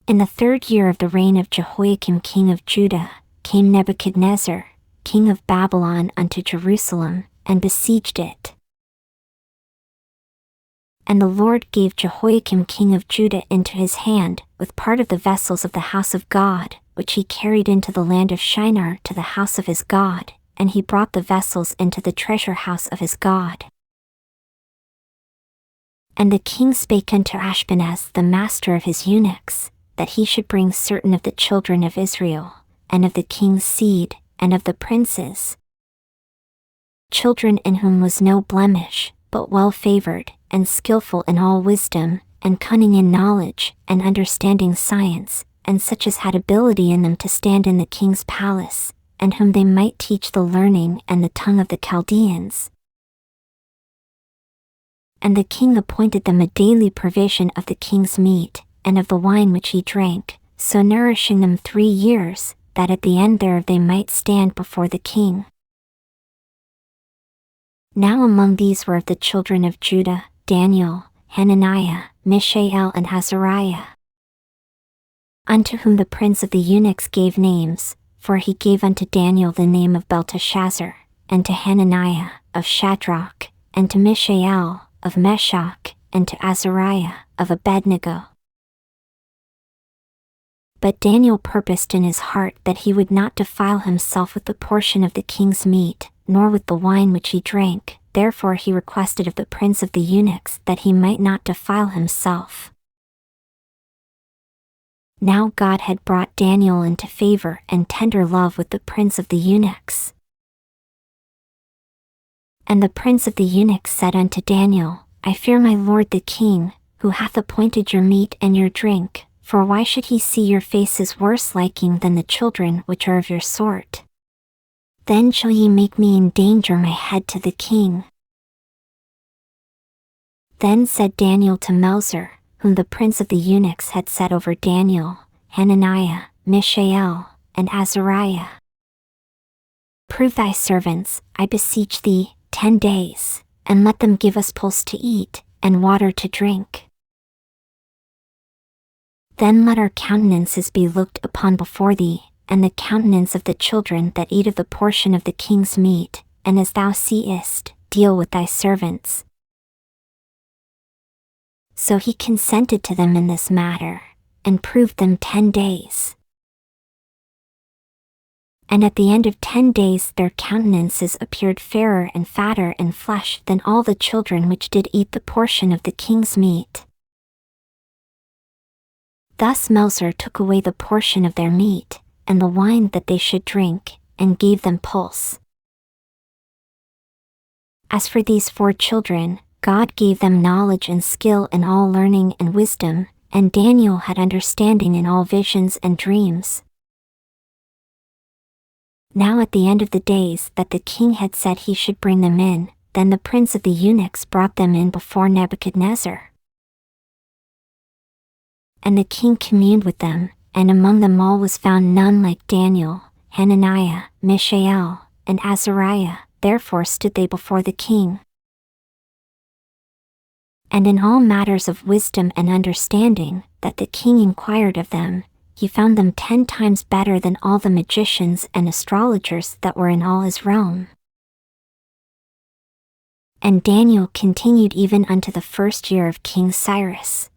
In the 3rd year of the reign of Jehoiakim king of Judah, came Nebuchadnezzar, king of Babylon, unto Jerusalem, and besieged it. And the Lord gave Jehoiakim king of Judah into his hand, with part of the vessels of the house of God, which he carried into the land of Shinar to the house of his God, and he brought the vessels into the treasure house of his God. And the king spake unto Ashpenaz the master of his eunuchs, that he should bring certain of the children of Israel, and of the king's seed, and of the princes, children in whom was no blemish, but well favored, and skillful in all wisdom, and cunning in knowledge, and understanding science, and such as had ability in them to stand in the king's palace, and whom they might teach the learning and the tongue of the Chaldeans. And the king appointed them a daily provision of the king's meat, and of the wine which he drank, so nourishing them 3 years, that at the end thereof they might stand before the king. Now among these were of the children of Judah, Daniel, Hananiah, Mishael, and Azariah, unto whom the prince of the eunuchs gave names, for he gave unto Daniel the name of Belteshazzar, and to Hananiah, of Shadrach, and to Mishael, of Meshach, and to Azariah, of Abednego. But Daniel purposed in his heart that he would not defile himself with the portion of the king's meat, nor with the wine which he drank, therefore he requested of the prince of the eunuchs that he might not defile himself. Now God had brought Daniel into favor and tender love with the prince of the eunuchs. And the prince of the eunuchs said unto Daniel, I fear my lord the king, who hath appointed your meat and your drink, for why should he see your faces worse liking than the children which are of your sort? Then shall ye make me endanger my head to the king. Then said Daniel to Melzar, whom the prince of the eunuchs had set over Daniel, Hananiah, Mishael, and Azariah, prove thy servants, I beseech thee, 10 days, and let them give us pulse to eat, and water to drink. Then let our countenances be looked upon before thee, and the countenance of the children that eat of the portion of the king's meat, and as thou seest, deal with thy servants. So he consented to them in this matter, and proved them 10 days. And at the end of 10 days their countenances appeared fairer and fatter in flesh than all the children which did eat the portion of the king's meat. Thus Melzar took away the portion of their meat, and the wine that they should drink, and gave them pulse. As for these 4 children, God gave them knowledge and skill in all learning and wisdom, and Daniel had understanding in all visions and dreams. Now at the end of the days that the king had said he should bring them in, then the prince of the eunuchs brought them in before Nebuchadnezzar. And the king communed with them, and among them all was found none like Daniel, Hananiah, Mishael, and Azariah, therefore stood they before the king. And in all matters of wisdom and understanding, that the king inquired of them, he found them 10 times better than all the magicians and astrologers that were in all his realm. And Daniel continued even unto the 1st year of King Cyrus.